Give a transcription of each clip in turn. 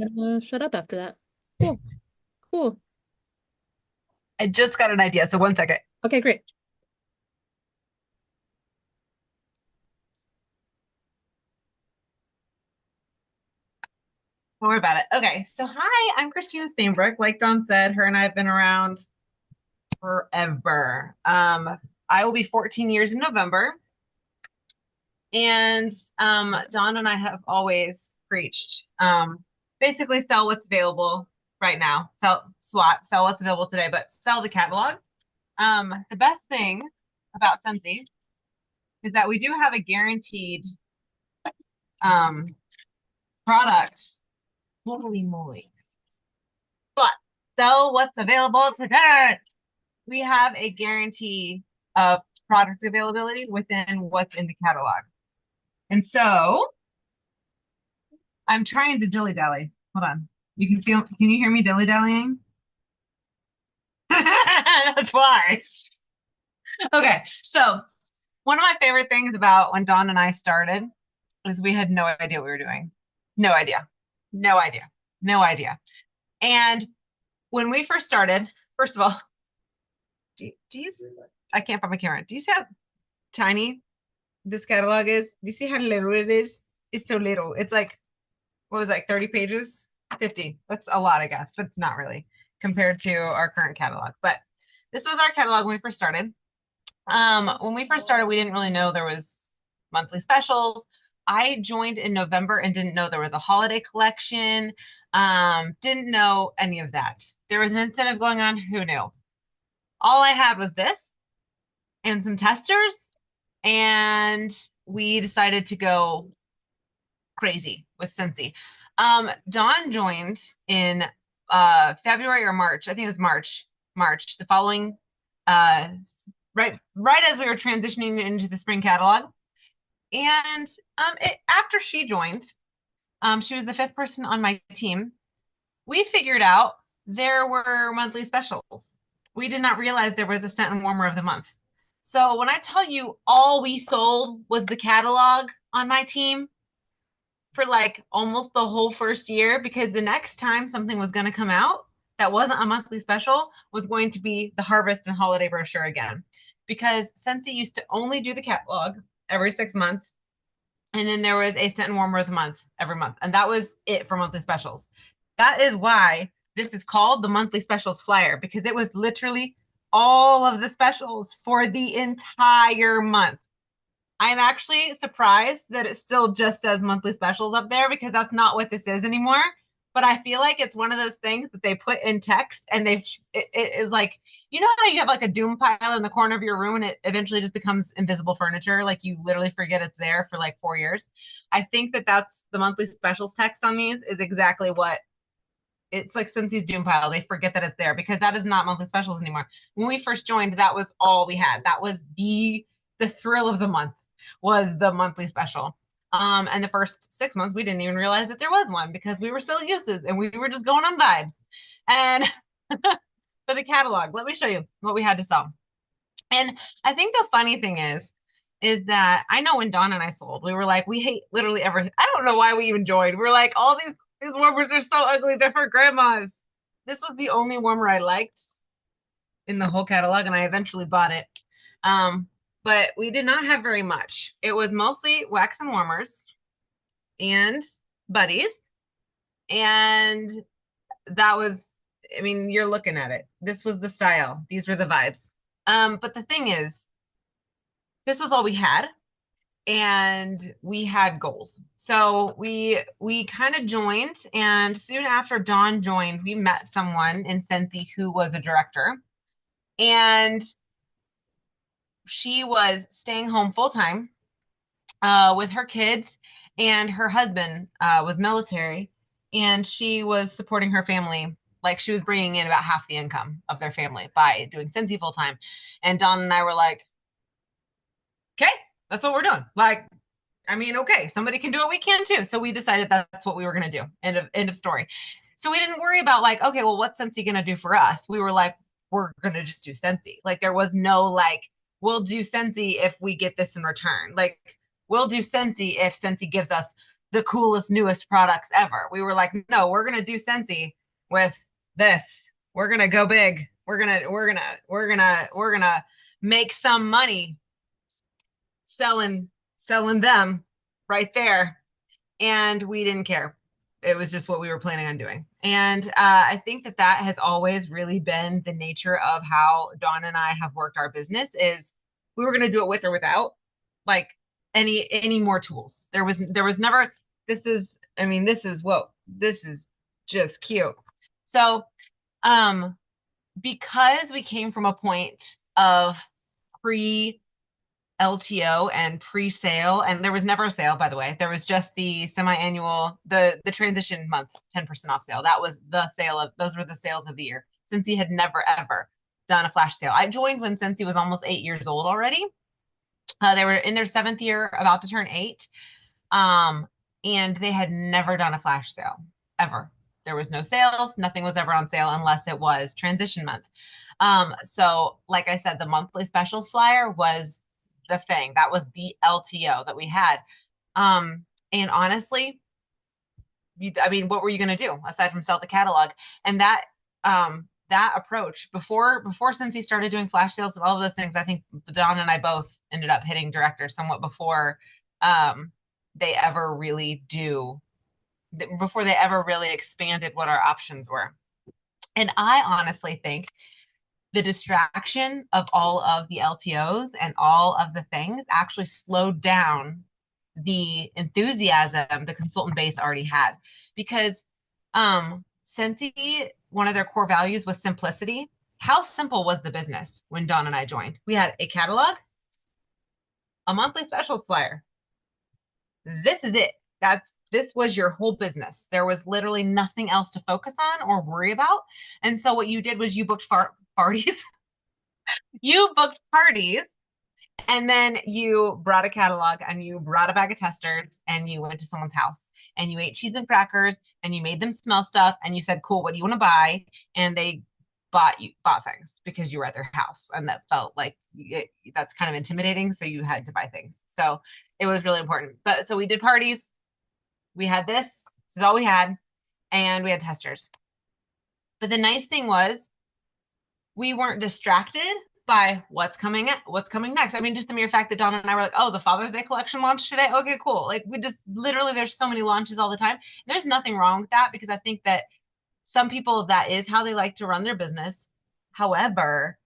gotta shut up after that. Cool. Cool. I just got an idea, so one second. Okay, great. Don't worry about it. Okay, so hi, I'm Christina Stainbrook. Like Dawn said, her and I have been around forever. I will be 14 years in November, and Dawn and I have always preached, basically sell what's available right now. Sell what's available today, but sell the catalog. The best thing about Scentsy is that we do have a guaranteed um product. Holy moly. But sell what's available today. We have a guarantee of product availability within what's in the catalog. And so I'm trying to dilly dally. Hold on. Can you hear me dilly dallying? That's why. Okay. So one of my favorite things about when Dawn and I started is we had no idea what we were doing. No idea. No idea. No idea. And when we first started, first of all, do you, I can't find my camera. Do you see how tiny this catalog is? Do you see how little it is? It's so little. It's like, what was it, like 30 pages? 50. That's a lot, I guess, but it's not really compared to our current catalog. But this was our catalog when we first started. When we first started, we didn't really know there was monthly specials. I joined in November and didn't know there was a holiday collection. Didn't know any of that. There was an incentive going on. Who knew? All I had was this and some testers, and we decided to go crazy with Scentsy. Dawn joined in February or March. I think it was March, the following uh, right as we were transitioning into the spring catalog. And after she joined, she was the fifth person on my team. We figured out there were monthly specials. We did not realize there was a scent and warmer of the month. So when I tell you all we sold was the catalog on my team for like almost the whole first year, because the next time something was going to come out that wasn't a monthly special was going to be the harvest and holiday brochure again. Because Scentsy used to only do the catalog every 6 months, and then there was a scent and warmer of the month every month, and that was it for monthly specials. That is why this is called the monthly specials flyer, because it was literally all of the specials for the entire month. I'm actually surprised that it still just says monthly specials up there, because that's not what this is anymore. But I feel like it's one of those things that they put in text, and it is like, you know how you have like a doom pile in the corner of your room and it eventually just becomes invisible furniture, like you literally forget it's there for like 4 years. I think that that's the monthly specials text on these is exactly what it's like. Cincy's doom pile, they forget that it's there, because that is not monthly specials anymore. When we first joined, that was all we had. That was the thrill of the month, was the monthly special. And the first 6 months, we didn't even realize that there was one, because we were so used to it and we were just going on vibes. And for the catalog, let me show you what we had to sell. And I think the funny thing is that I know when Dawn and I sold, we were like, we hate literally everything. I don't know why we even joined. We are like, all these warmers are so ugly, they're for grandmas. This was the only warmer I liked in the whole catalog, and I eventually bought it. Um, but we did not have very much. It was mostly wax and warmers and buddies. And that was, I mean, you're looking at it. This was the style. These were the vibes. But the thing is, this was all we had, and we had goals. So we kind of joined, and soon after Dawn joined, we met someone in Scentsy who was a director, and she was staying home full time with her kids, and her husband was military, and she was supporting her family. Like, she was bringing in about half the income of their family by doing Scentsy full time. And Dawn and I were like, okay, that's what we're doing. Like, I mean, okay, somebody can do it, we can too. So we decided that's what we were going to do. End of story. So we didn't worry about like, okay, well, what's Scentsy going to do for us? We were like, we're going to just do Scentsy. Like, there was no like, we'll do Scentsy if we get this in return. Like, we'll do Scentsy if Scentsy gives us the coolest, newest products ever. We were like, no, we're gonna do Scentsy with this. We're gonna go big. We're gonna make some money selling them right there. And we didn't care. It was just what we were planning on doing. And I think that that has always really been the nature of how Dawn and I have worked our business is we were going to do it with or without like any more tools. There was never this is I mean this is just cute. So um because we came from a point of pre LTO and pre-sale, and there was never a sale, by the way. There was just the semi-annual, the transition month 10% off sale. That was the sale of those were the sales of the year. Scentsy had never ever done a flash sale. I joined when Scentsy was almost 8 years old already. They were in their seventh year, about to turn eight, um, and they had never done a flash sale ever. There was no sales. Nothing was ever on sale unless it was transition month. So like I said, the monthly specials flyer was the thing. That was the LTO that we had. And honestly, I mean, what were you going to do aside from sell the catalog? And that approach before since he started doing flash sales and all of those things, I think Don and I both ended up hitting director somewhat before they ever really do before they ever really expanded what our options were. And I honestly think the distraction of all of the LTOs and all of the things actually slowed down the enthusiasm the consultant base already had. Because Scentsy, one of their core values was simplicity. How simple was the business when Dawn and I joined? We had a catalog, a monthly specials flyer. This is it. This was your whole business. There was literally nothing else to focus on or worry about. And so what you did was you booked parties. You booked parties and then you brought a catalog and you brought a bag of testers and you went to someone's house and you ate cheese and crackers and you made them smell stuff and you said, cool, what do you want to buy? And they bought things because you were at their house and that felt like that's kind of intimidating. So you had to buy things. So it was really important. But so we did parties. We had this is all we had. And we had testers. But the nice thing was we weren't distracted by what's coming next. I mean, just the mere fact that Donna and I were like, oh, the Father's Day collection launched today. Okay, cool. Like we just literally there's so many launches all the time. There's nothing wrong with that because I think that some people that is how they like to run their business. However,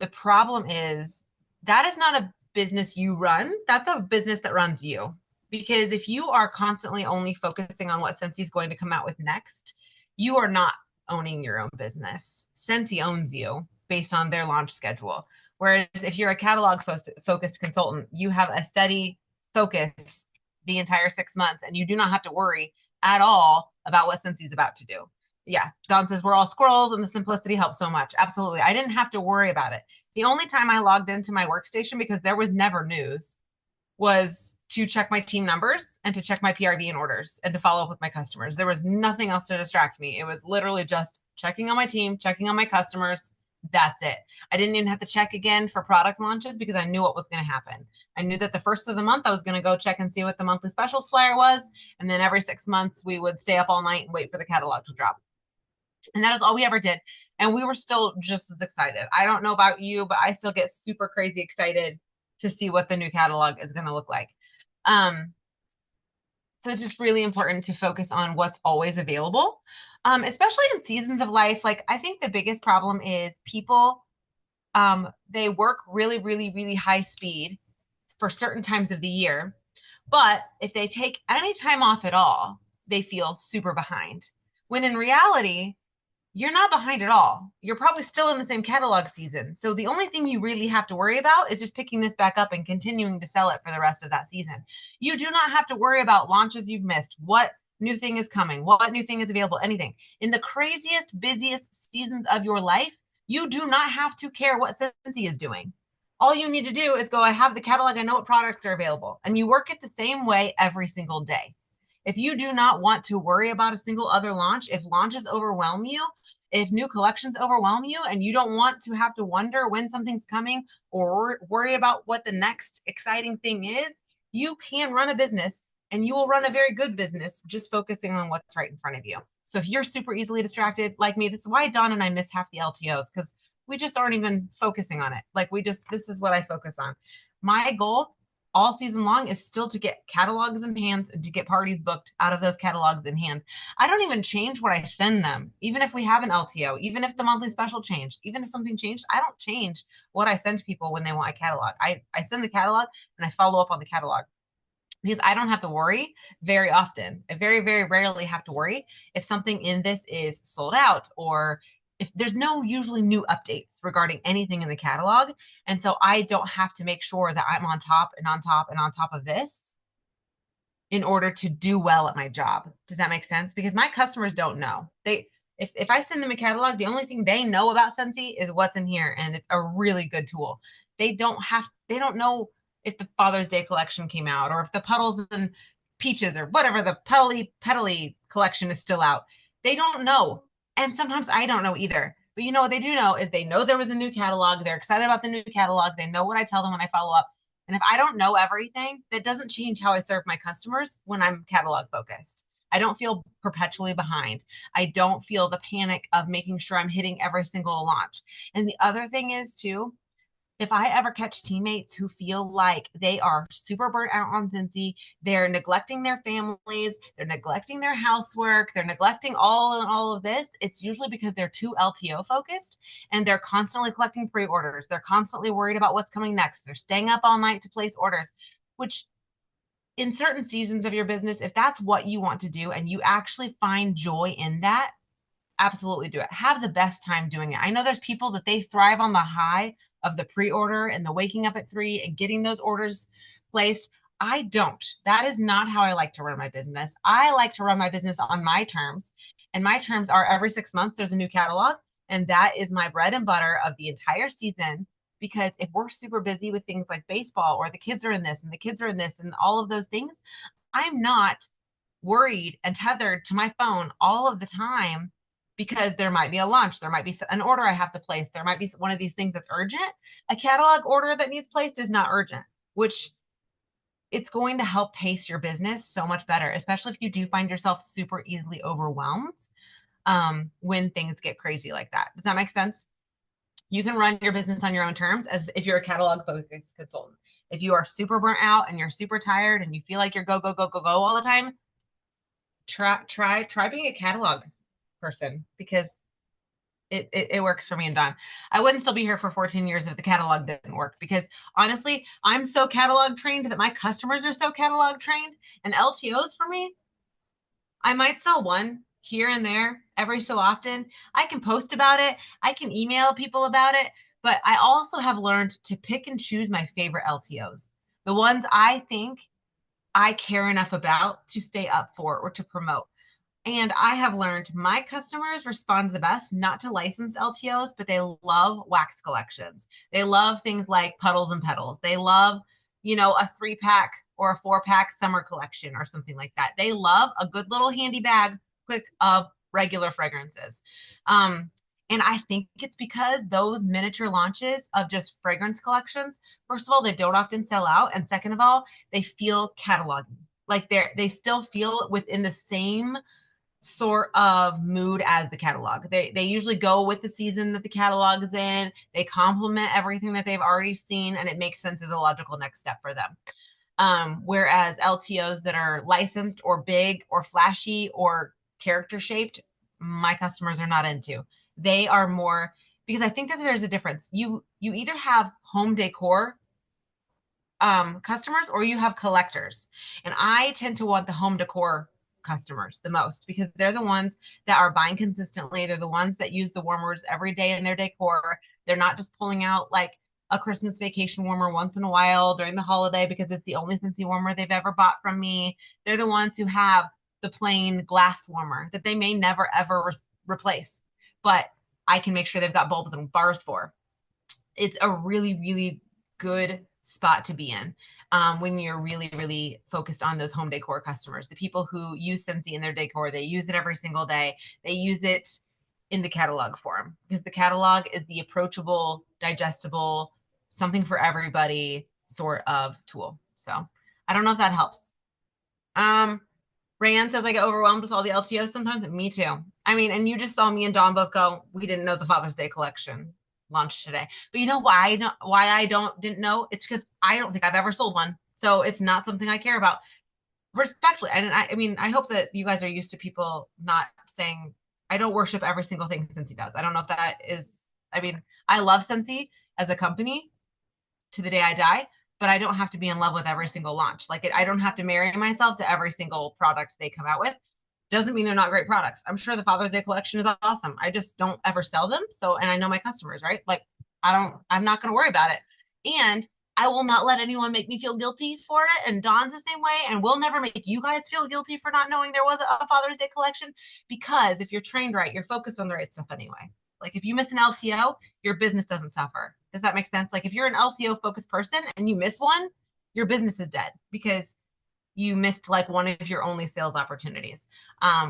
the problem is that is not a business you run. That's a business that runs you. Because if you are constantly only focusing on what Scentsy is going to come out with next, you are not owning your own business. Scentsy owns you based on their launch schedule. Whereas if you're a catalog focused consultant, you have a steady focus the entire 6 months and you do not have to worry at all about what Scentsy is about to do. Yeah, Don says we're all squirrels and the simplicity helps so much. Absolutely. I didn't have to worry about it. The only time I logged into my workstation because there was never news was to check my team numbers and to check my PRV and orders and to follow up with my customers. There was nothing else to distract me. It was literally just checking on my team, checking on my customers. That's it. I didn't even have to check again for product launches because I knew what was going to happen. I knew that the first of the month I was going to go check and see what the monthly specials flyer was. And then every 6 months we would stay up all night and wait for the catalog to drop. And that is all we ever did. And we were still just as excited. I don't know about you, but I still get super crazy excited to see what the new catalog is going to look like. So it's just really important to focus on what's always available, especially in seasons of life. Like I think the biggest problem is people, they work really, really, really high speed for certain times of the year. But if they take any time off at all, they feel super behind. When in reality, you're not behind at all. You're probably still in the same catalog season. So the only thing you really have to worry about is just picking this back up and continuing to sell it for the rest of that season. You do not have to worry about launches you've missed, what new thing is coming, what new thing is available, anything. In the craziest, busiest seasons of your life, you do not have to care what Scentsy is doing. All you need to do is go, I have the catalog, I know what products are available. And you work it the same way every single day. If you do not want to worry about a single other launch, if launches overwhelm you, if new collections overwhelm you and you don't want to have to wonder when something's coming or worry about what the next exciting thing is, you can run a business and you will run a very good business just focusing on what's right in front of you. So if you're super easily distracted like me, that's why Dawn and I miss half the LTOs, because we just aren't even focusing on it. Like this is what I focus on. My goal all season long is still to get catalogs in hands and to get parties booked out of those catalogs in hand. I don't even change what I send them, even if we have an LTO, even if the monthly special changed, even if something changed, I don't change what I send to people when they want a catalog. I send the catalog and I follow up on the catalog because I don't have to worry very often. I very, very rarely have to worry if something in this is sold out or if there's no usually new updates regarding anything in the catalog. And so I don't have to make sure that I'm on top and on top and on top of this in order to do well at my job. Does that make sense? Because my customers don't know. If I send them a catalog, the only thing they know about Scentsy is what's in here, and it's a really good tool. They don't know if the Father's Day collection came out or if the Puddles and Peaches or whatever the petally collection is still out. They don't know. And sometimes I don't know either. But you know what they do know is they know there was a new catalog. They're excited about the new catalog. They know what I tell them when I follow up. And if I don't know everything, that doesn't change how I serve my customers when I'm catalog focused. I don't feel perpetually behind. I don't feel the panic of making sure I'm hitting every single launch. And the other thing is, too, if I ever catch teammates who feel like they are super burnt out on Cincy, they're neglecting their families, they're neglecting their housework, they're neglecting all of this, it's usually because they're too LTO focused and they're constantly collecting pre-orders. They're constantly worried about what's coming next. They're staying up all night to place orders, which in certain seasons of your business, if that's what you want to do and you actually find joy in that, absolutely do it. Have the best time doing it. I know there's people that they thrive on the high of the pre-order and the waking up at 3 and getting those orders placed. I don't. That is not how I like to run my business. I like to run my business on my terms. And my terms are every 6 months, there's a new catalog. And that is my bread and butter of the entire season. Because if we're super busy with things like baseball or the kids are in this and the kids are in this and all of those things, I'm not worried and tethered to my phone all of the time because there might be a launch, there might be an order I have to place, there might be one of these things that's urgent. A catalog order that needs placed is not urgent, which it's going to help pace your business so much better, especially if you do find yourself super easily overwhelmed when things get crazy like that. Does that make sense? You can run your business on your own terms as if you're a catalog focused consultant. If you are super burnt out and you're super tired and you feel like you're go, go, go, go, go all the time, try being a catalog person because it works for me and Don. I wouldn't still be here for 14 years if the catalog didn't work because honestly, I'm so catalog trained that my customers are so catalog trained and LTOs for me, I might sell one here and there every so often. I can post about it. I can email people about it, but I also have learned to pick and choose my favorite LTOs. The ones I think I care enough about to stay up for or to promote. And I have learned my customers respond the best not to licensed LTOs, but they love wax collections. They love things like Puddles and Petals. They love, a 3-pack or a 4-pack summer collection or something like that. They love a good little handy bag, quick of regular fragrances. And I think it's because those miniature launches of just fragrance collections, first of all, they don't often sell out. And second of all, they feel cataloging. Like they still feel within the same sort of mood as the catalog. They usually go with the season that the catalog is in. They complement everything that they've already seen, and it makes sense as a logical next step for them. Whereas LTOs that are licensed or big or flashy or character shaped, my customers are not into. They are more because I think that there's a difference. You either have home decor customers or you have collectors. And I tend to want the home decor customers the most because they're the ones that are buying consistently. They're the ones that use the warmers every day in their decor. They're not just pulling out like a Christmas vacation warmer once in a while during the holiday because it's the only Scentsy warmer they've ever bought from me. They're the ones who have the plain glass warmer that they may never ever replace, but I can make sure they've got bulbs and bars for. It's a really, really good spot to be in when you're really, really focused on those home decor customers. The people who use Scentsy in their decor, they use it every single day. They use it in the catalog form because the catalog is the approachable, digestible, something for everybody sort of tool. So I don't know if that helps. Um, Rand says I get overwhelmed with all the LTOs sometimes. Me too. I mean, and you just saw me and Dawn both go, we didn't know the Father's Day collection launched today. But you know why I don't didn't know? It's because I don't think I've ever sold one. So it's not something I care about. Respectfully. And I mean, I hope that you guys are used to people not saying I don't worship every single thing Scentsy does. I don't know if that is, I mean, I love Scentsy as a company to the day I die, but I don't have to be in love with every single launch. Like I don't have to marry myself to every single product they come out with. Doesn't mean they're not great products. I'm sure the Father's Day collection is awesome. I just don't ever sell them. So, and I know my customers, right? Like I'm not going to worry about it. And I will not let anyone make me feel guilty for it. And Dawn's the same way. And we'll never make you guys feel guilty for not knowing there was a Father's Day collection because if you're trained right, you're focused on the right stuff anyway. Like if you miss an LTO, your business doesn't suffer. Does that make sense? Like if you're an LTO focused person and you miss one, your business is dead because you missed like one of your only sales opportunities.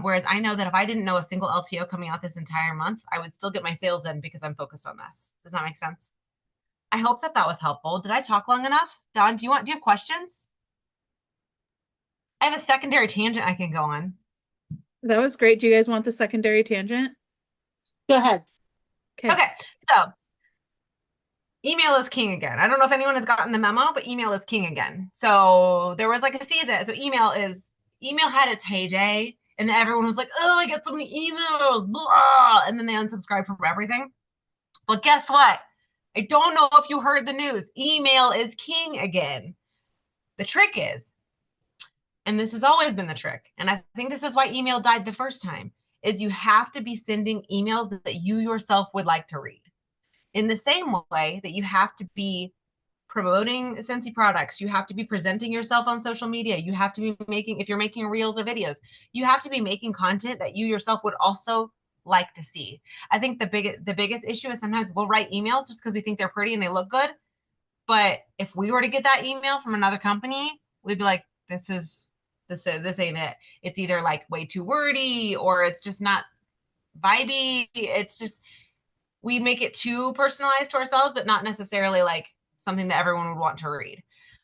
Whereas I know that if I didn't know a single LTO coming out this entire month, I would still get my sales in because I'm focused on this. Does that make sense? I hope that that was helpful. Did I talk long enough? Don, do you have questions? I have a secondary tangent I can go on. That was great. Do you guys want the secondary tangent? Go ahead. Okay. Okay, so email is king again. I don't know if anyone has gotten the memo, but email is king again. So there was like a season. So email had its heyday, and then everyone was like, "Oh, I get so many emails," blah, and then they unsubscribed from everything. But guess what? I don't know if you heard the news. Email is king again. The trick is, and this has always been the trick, and I think this is why email died the first time, is you have to be sending emails that you yourself would like to read. In the same way that you have to be promoting Scentsy products, you have to be presenting yourself on social media. You have to be making, if you're making reels or videos, you have to be making content that you yourself would also like to see. I think the biggest issue is sometimes we'll write emails just because we think they're pretty and they look good. But if we were to get that email from another company, we'd be like, this ain't it. It's either like way too wordy or it's just not vibey. It's just we make it too personalized to ourselves, but not necessarily like something that everyone would want to read.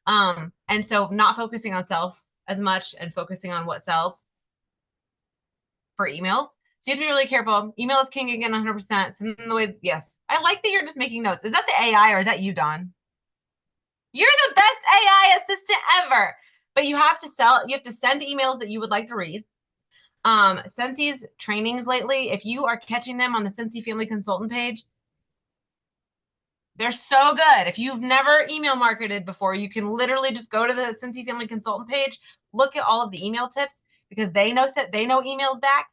And so not focusing on self as much and focusing on what sells for emails. So you have to be really careful. Email is king again, 100%. Send them the way, yes. I like that you're just making notes. Is that the AI or is that you, Don? You're the best AI assistant ever. But you have to send emails that you would like to read. Scensy's trainings lately, if you are catching them on the Scentsy Family Consultant page, they're so good. If you've never email marketed before, you can literally just go to the Scentsy Family Consultant page, look at all of the email tips because they know emails back.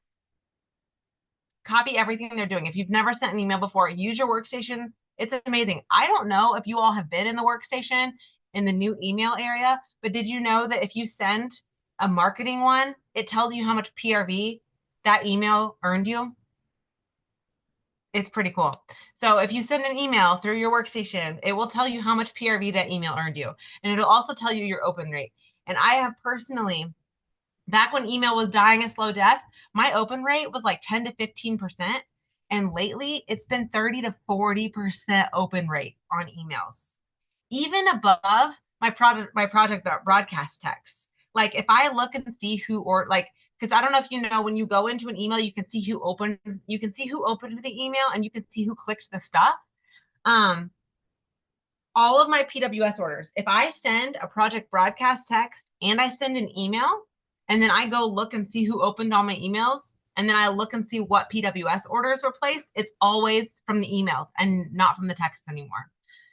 Copy everything they're doing. If you've never sent an email before, use your workstation. It's amazing. I don't know if you all have been in the workstation in the new email area, but did you know that if you send a marketing one, it tells you how much PRV that email earned you? It's pretty cool. So if you send an email through your workstation, it will tell you how much PRV that email earned you. And it'll also tell you your open rate. And I have personally, back when email was dying a slow death, my open rate was like 10 to 15%. And lately it's been 30 to 40% open rate on emails, even above my project broadcast text. Like if I look and see who, or like, because I don't know if you know, when you go into an email, you can see who opened the email and you can see who clicked the stuff. All of my PWS orders, if I send a project broadcast text and I send an email, and then I go look and see who opened all my emails, and then I look and see what PWS orders were placed, it's always from the emails and not from the texts anymore.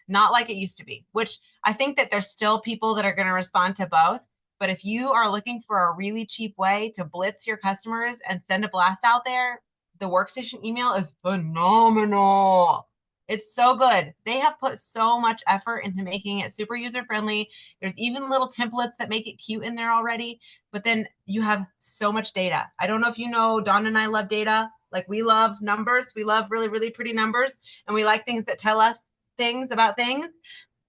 Not like it used to be, which I think that there's still people that are going to respond to both. But if you are looking for a really cheap way to blitz your customers and send a blast out there, the workstation email is phenomenal. It's so good. They have put so much effort into making it super user friendly. There's even little templates that make it cute in there already. But then you have so much data. I don't know if you know, Dawn and I love data. Like we love numbers. We love really, really pretty numbers. And we like things that tell us things about things.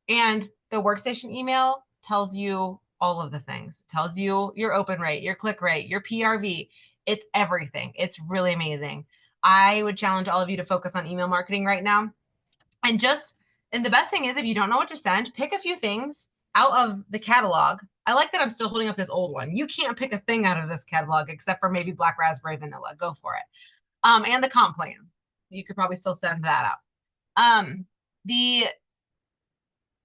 And the workstation email tells you all of the things. It tells you your open rate, your click rate, your PRV. It's everything. It's really amazing. I would challenge all of you to focus on email marketing right now. And the best thing is, if you don't know what to send, pick a few things out of the catalog. I like that I'm still holding up this old one. You can't pick a thing out of this catalog except for maybe black raspberry vanilla. Go for it. And the comp plan. You could probably still send that out. The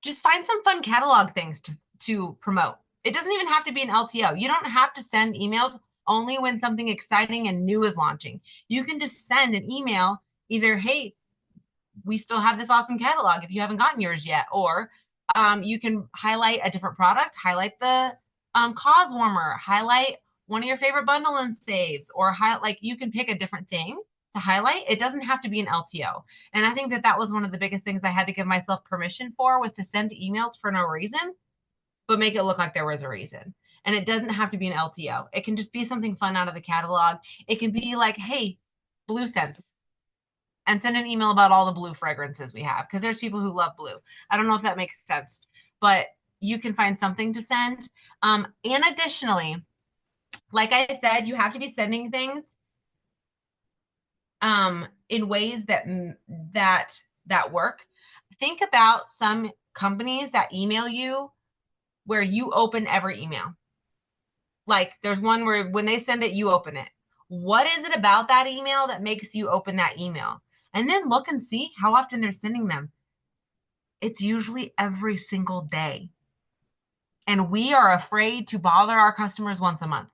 just find some fun catalog things to promote. It doesn't even have to be an LTO. You don't have to send emails only when something exciting and new is launching. You can just send an email either, hey, we still have this awesome catalog if you haven't gotten yours yet, or you can highlight a different product, highlight the cause warmer, highlight one of your favorite bundle and saves, or like you can pick a different thing to highlight. It doesn't have to be an LTO. And I think that that was one of the biggest things I had to give myself permission for, was to send emails for no reason, but make it look like there was a reason. And it doesn't have to be an LTO. It can just be something fun out of the catalog. It can be like, hey, blue scents, and send an email about all the blue fragrances we have, because there's people who love blue. I don't know if that makes sense, but you can find something to send. And additionally, like I said, you have to be sending things in ways that work. Think about some companies that email you where you open every email. Like there's one where when they send it, you open it. What is it about that email that makes you open that email? And then look and see how often they're sending them. It's usually every single day. And we are afraid to bother our customers once a month.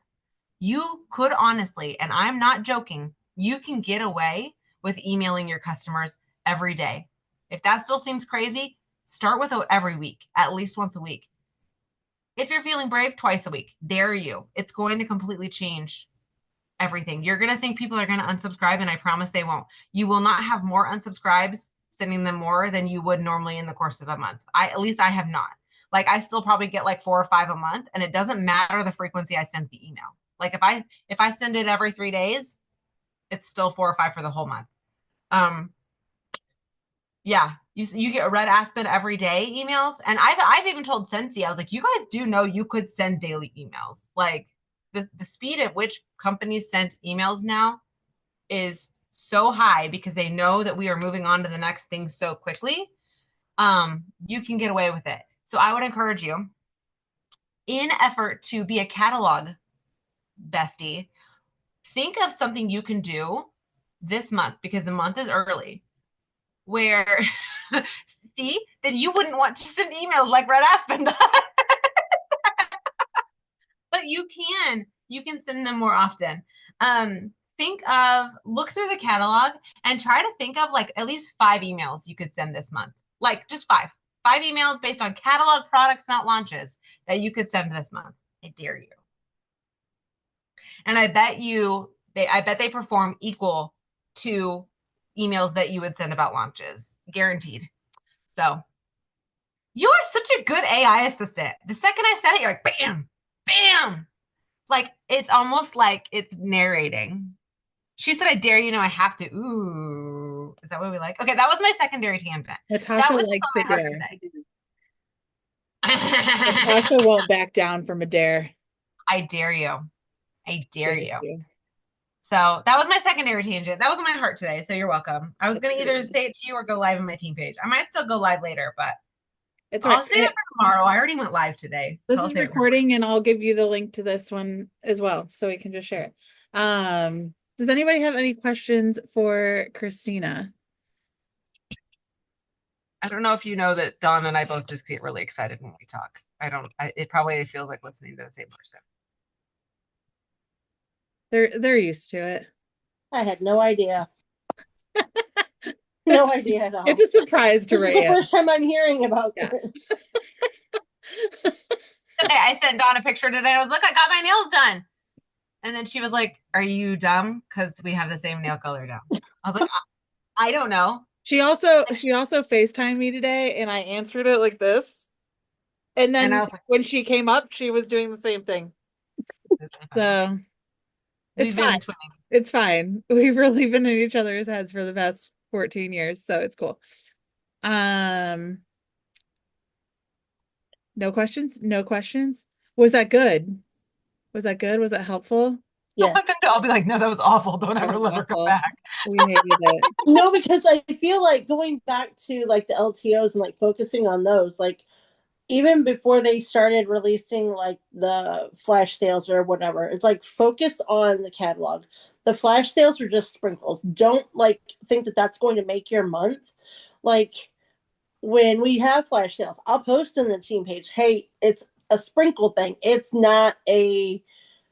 You could honestly, and I'm not joking, you can get away with emailing your customers every day. If that still seems crazy, start with every week, at least once a week. If you're feeling brave, twice a week. Dare you. It's going to completely change everything. You're going to think people are going to unsubscribe, and I promise they won't. You will not have more unsubscribes sending them more than you would normally in the course of a month. At least I have not. Like I still probably get like 4 or 5 a month, and it doesn't matter the frequency I send the email. Like if I send it every 3 days, it's still 4 or 5 for the whole month. Yeah, you get a red aspen every day emails, and I've even told Sensi, I was like, you guys do know you could send daily emails. Like the speed at which companies send emails now is so high because they know that we are moving on to the next thing so quickly. You can get away with it. So I would encourage you, in effort to be a catalog bestie, think of something you can do this month, because the month is early, where see, then you wouldn't want to send emails like Red Aspen does. But you can send them more often. Look through the catalog and try to think of like at least 5 emails you could send this month. Like just 5 emails based on catalog products, not launches, that you could send this month. I dare you. And I bet they perform equal to emails that you would send about launches, guaranteed. So you are such a good AI assistant. The second I said it, you're like, bam, bam. Like it's almost like it's narrating. She said, I dare you, know I have to. Ooh, is that what we like? Okay, that was my secondary tangent. Natasha That was likes so a my heart dare. today. Natasha won't back down from a dare. I dare you. I dare you. So that was my secondary tangent. That was my heart today. So you're welcome. I was going to either say it to you or go live on my team page. I might still go live later, but I'll save it for tomorrow. I already went live today. This is recording, and I'll give you the link to this one as well, so we can just share it. Does anybody have any questions for Christina? I don't know if you know that Dawn and I both just get really excited when we talk. It probably feels like listening to the same person. They're used to it. I had no idea. No idea at all. It's a surprise to Rhea. This is the first time I'm hearing about this. I sent Dawn a picture today. I was like, I got my nails done. And then she was like, are you dumb? Because we have the same nail color now. I was like, I don't know. She also FaceTimed me today, and I answered it like this. And then I was like, when she came up, she was doing the same thing. So it's fine. It's fine. We've really been in each other's heads for the past 14 years, so it's cool. No questions? No questions? Was that good? Was that helpful? Yeah. I'll be like, no, that was awful. Don't ever let her come back. We hated it. No, because I feel like going back to like the LTOs and like focusing on those, like even before they started releasing like the flash sales or whatever, it's like focus on the catalog. The flash sales are just sprinkles. Don't like think that that's going to make your month. Like when we have flash sales, I'll post in the team page, hey, it's a sprinkle thing. It's not a.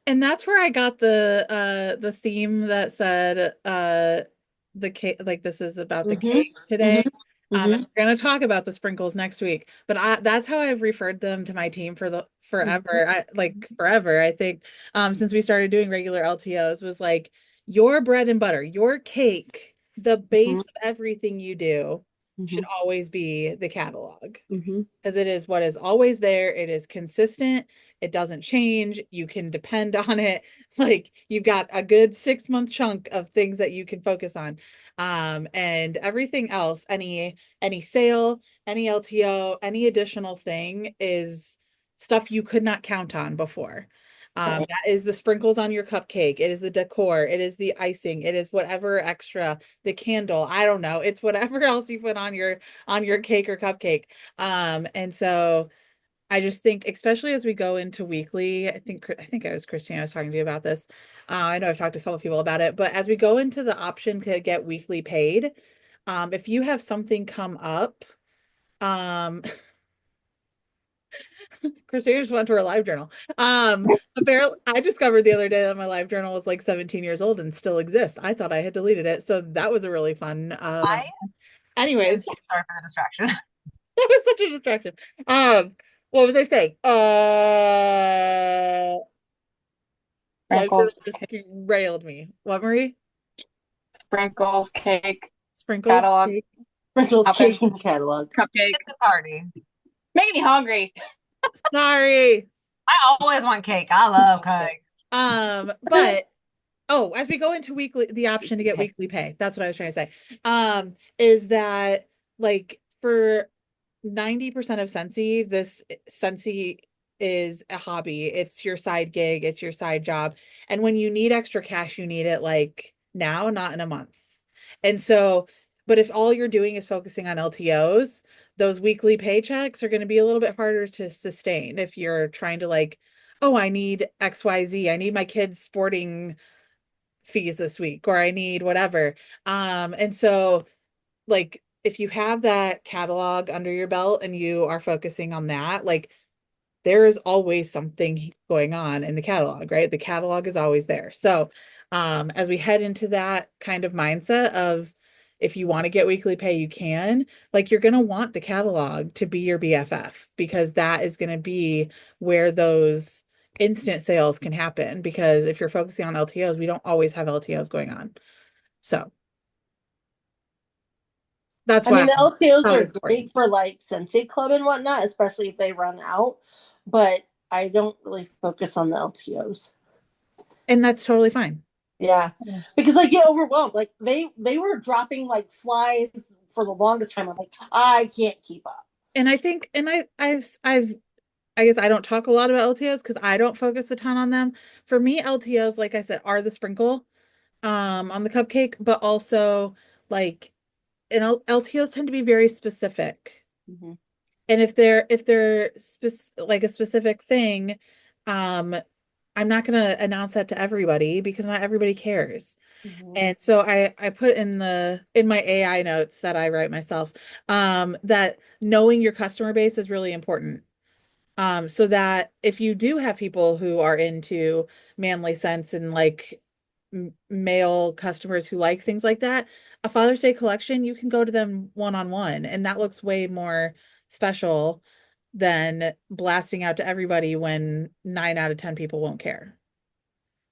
And that's where I got the theme that said the cake, like this is about the Mm-hmm, cake today. mm-hmm, And mm-hmm, we're gonna talk about the sprinkles next week. But that's how I've referred them to my team for the mm-hmm. forever. Like forever, I think, since we started doing regular LTOs was like your bread and butter, your cake, the base of everything you do Mm-hmm. should always be the catalog Mm-hmm. because it is what is always there. It is consistent. It doesn't change. You can depend on it. Like you've got a good 6 month chunk of things that you can focus on. And everything else, any sale, any LTO, any additional thing is stuff you could not count on before. Right. That is the sprinkles on your cupcake. It is the decor. It is the icing. It is whatever extra, the candle. I don't know. It's whatever else you put on your cake or cupcake. And so I just think, especially as we go into weekly, I think it was Christina I was talking to you about this. I know I've talked to a couple of people about it, but as we go into the option to get weekly paid, if you have something come up, um, Christina just went to her live journal. Apparently, I discovered the other day that my live journal was like 17 years old and still exists. I thought I had deleted it, so that was a really fun. I Anyways, is sorry for the distraction. that was such a distraction. What was I saying? Live journal Sprinkles, just cake, derailed me. What, Marie? sprinkles, cake, Sprinkles, catalog, cake. Sprinkles, cake, topping, and catalog. cupcake. It's a party. Making me hungry. Sorry. I always want cake. I love cake. But oh, as we go into weekly, the option to get Okay. weekly pay, that's what I was trying to say. Is that like for 90% of Scentsy, this Scentsy is a hobby. It's your side gig, it's your side job. And when you need extra cash, you need it like now, not in a month. And so, but if all you're doing is focusing on LTOs, those weekly paychecks are going to be a little bit harder to sustain if you're trying to like, oh, I need XYZ. I need my kids' sporting fees this week, or I need whatever. And so like if you have that catalog under your belt and you are focusing on that, like there is always something going on in the catalog, right? The catalog is always there. So, as we head into that kind of mindset of if you want to get weekly pay, you can, like you're going to want the catalog to be your BFF because that is going to be where those instant sales can happen because if you're focusing on LTOs, we don't always have LTOs going on. So, that's I why mean, the LTOs how are it's important. great for like Sensei Club and whatnot, especially if they run out. But I don't really focus on the LTOs. And that's totally fine. Yeah, because I get overwhelmed. Like they were dropping like flies for the longest time. I'm like, I can't keep up. And I think, and I guess I don't talk a lot about LTOs because I don't focus a ton on them. For me, LTOs, like I said, are the sprinkle on the cupcake, but also like, and LTOs tend to be very specific. Mm-hmm. And if they're like a specific thing, um, I'm not gonna announce that to everybody because not everybody cares. Mm-hmm. And so I put in my AI notes that I write myself, that knowing your customer base is really important. So that if you do have people who are into manly scents and like male customers who like things like that, a Father's Day collection, you can go to them one-on-one, and that looks way more special than blasting out to everybody when 9 out of 10 people won't care.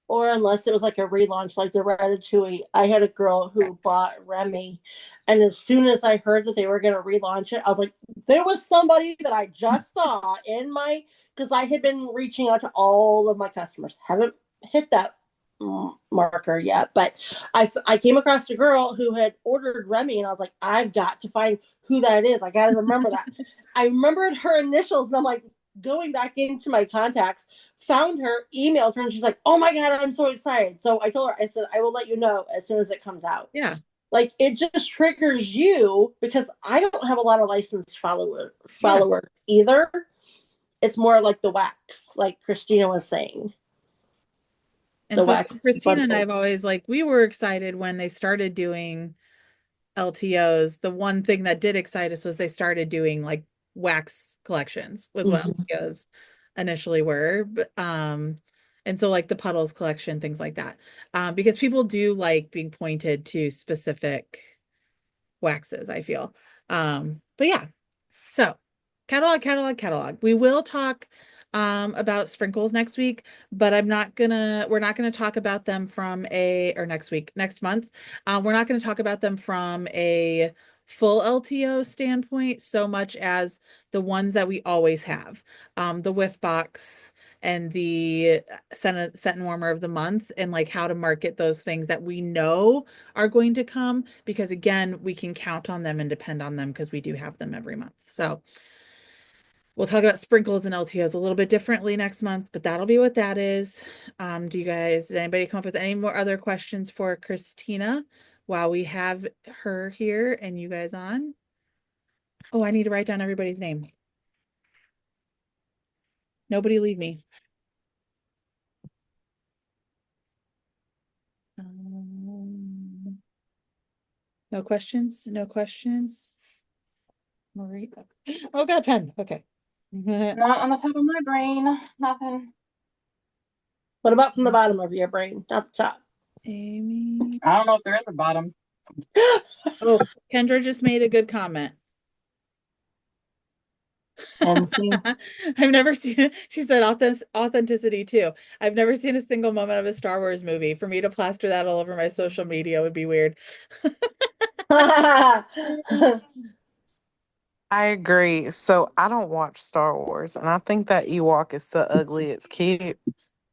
Or unless it was like a relaunch, like the Ratatouille. I had a girl who bought Remy, and as soon as I heard that they were going to relaunch it, I was like, there was somebody that I just saw in my, because I had been reaching out to all of my customers. Haven't hit that marker yet, but I came across a girl who had ordered Remy, and I was like, I've got to find who that is. I got to remember that. I remembered her initials, and I'm like, going back into my contacts, found her, emailed her, and she's like, "Oh my god, I'm so excited!" So I told her, I said, "I will let you know as soon as it comes out." Yeah. like it just triggers you because I don't have a lot of licensed followers either. It's more like the wax, like Christina was saying. And so Christina and I have always we were excited when they started doing LTOs. The one thing that did excite us was they started doing wax collections was what LTOs initially were. But, and so the Puddles collection, things like that. Because people do like being pointed to specific waxes, I feel. But yeah. So catalog. We will talk about sprinkles next week, but we're not gonna talk about them next month. We're not gonna talk about them from a full LTO standpoint so much as the ones that we always have. The whiff box and the scent and warmer of the month, and how to market those things that we know are going to come, because again, we can count on them and depend on them because we do have them every month. So we'll talk about sprinkles and LTOs a little bit differently next month, but that'll be what that is. Did anybody come up with any more other questions for Christina while we have her here and you guys on? Oh, I need to write down everybody's name. Nobody leave me. No questions? No questions? Marie. Oh, got a pen. Okay. Not on the top of my brain. Nothing. What about from the bottom of your brain, not the top? Amy. I don't know if they're at the bottom. Oh, Kendra just made a good comment. I've never seen, she said authenticity too. I've never seen a single moment of a Star Wars movie. For me to plaster that all over my social media would be weird. I agree. So I don't watch Star Wars, and I think that Ewok is so ugly. It's cute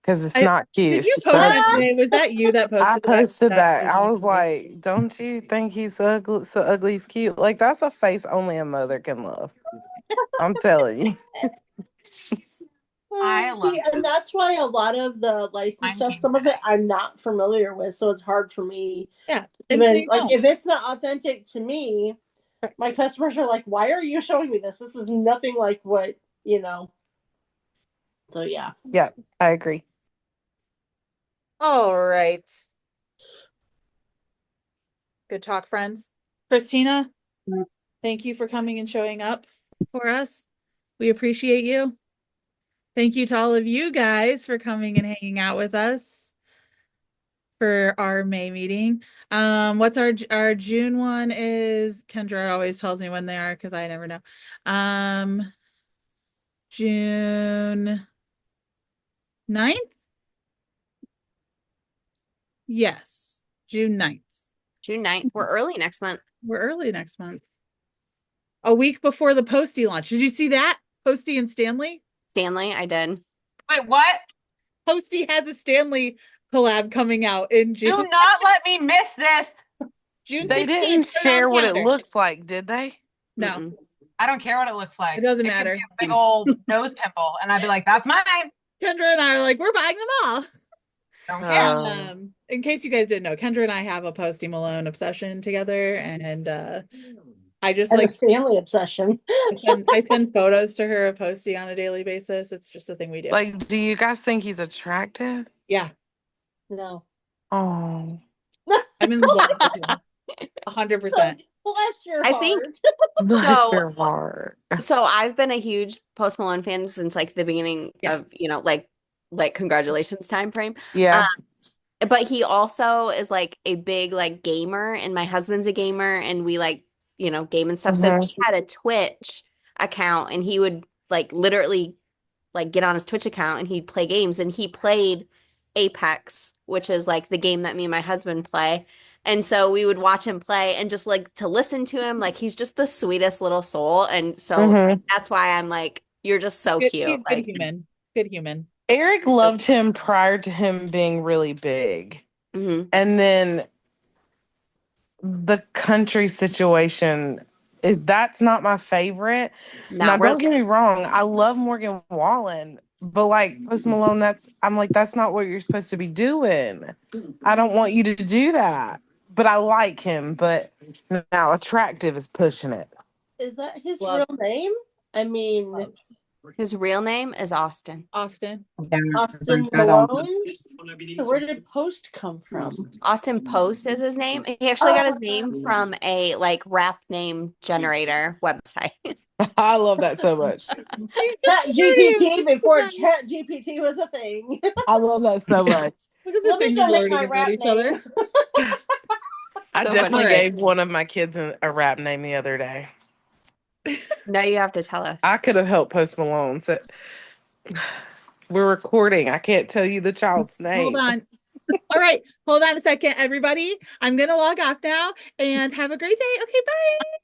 because it's not cute. Did you post that today? Was that you that posted? I posted that. I was like, "Don't you think he's ugly? So ugly, he's cute. Like that's a face only a mother can love." I'm telling you. I love it. And that's why a lot of the licensed stuff, some of it I'm not familiar with, so it's hard for me. Yeah. Even if it's not authentic to me, my customers are like, "Why are you showing me this? This is nothing like what, you know." So yeah. Yeah, I agree. All right. Good talk, friends. Christina, thank you for coming and showing up for us. We appreciate you. Thank you to all of you guys for coming and hanging out with us for our May meeting. What's our June one is? Kendra always tells me when they are because I never know. June 9th? Yes, June 9th. June 9th. We're early next month. We're early next month. A week before the Posty launch. Did you see that? Posty and Stanley? Stanley, I did. Wait, what? Posty has a Stanley collab coming out in June. Do not let me miss this. June 16th. They didn't share what it looks like, did they? No. Mm-mm. I don't care what it looks like. It doesn't matter. Could be a big old nose pimple, and I'd be like, "That's mine." Kendra and I are like, we're buying them all. Don't care. In case you guys didn't know, Kendra and I have a Posty Malone obsession together, and I just a family obsession. I send photos to her of Posty on a daily basis. It's just a thing we do. Like, do you guys think he's attractive? Yeah. No. Oh. I'm in love with him. 100%. Bless your I heart. think Bless your heart. So I've been a huge Post Malone fan since the beginning of, like congratulations time frame. Yeah. But he also is a big gamer, and my husband's a gamer, and we game and stuff. So he had a Twitch account, and he would literally get on his Twitch account and he'd play games, and he played Apex, which is the game that me and my husband play. And so we would watch him play and just to listen to him. He's just the sweetest little soul. And so that's why I'm you're just so cute. He's good human. Good human. Eric loved him prior to him being really big. And then the country situation, that's not my favorite. Now, don't get me wrong. I love Morgan Wallen. But Post Malone, that's not what you're supposed to be doing. I don't want you to do that. but I like him. But now attractive is pushing it. Is that his real name? I mean, his real name is Austin. Austin Malone. So where did Post come from? Austin Post is his name. He actually got his name from a like rap name generator website. I love that so much. Chat GPT before Chat GPT was a thing. I love that so much. Let me go make my rap name. I definitely gave one of my kids a rap name the other day. No, you have to tell us. I could have helped Post Malone. So we're recording. I can't tell you the child's name. Hold on. All right. Hold on a second, everybody. I'm going to log off now and have a great day. Okay, bye.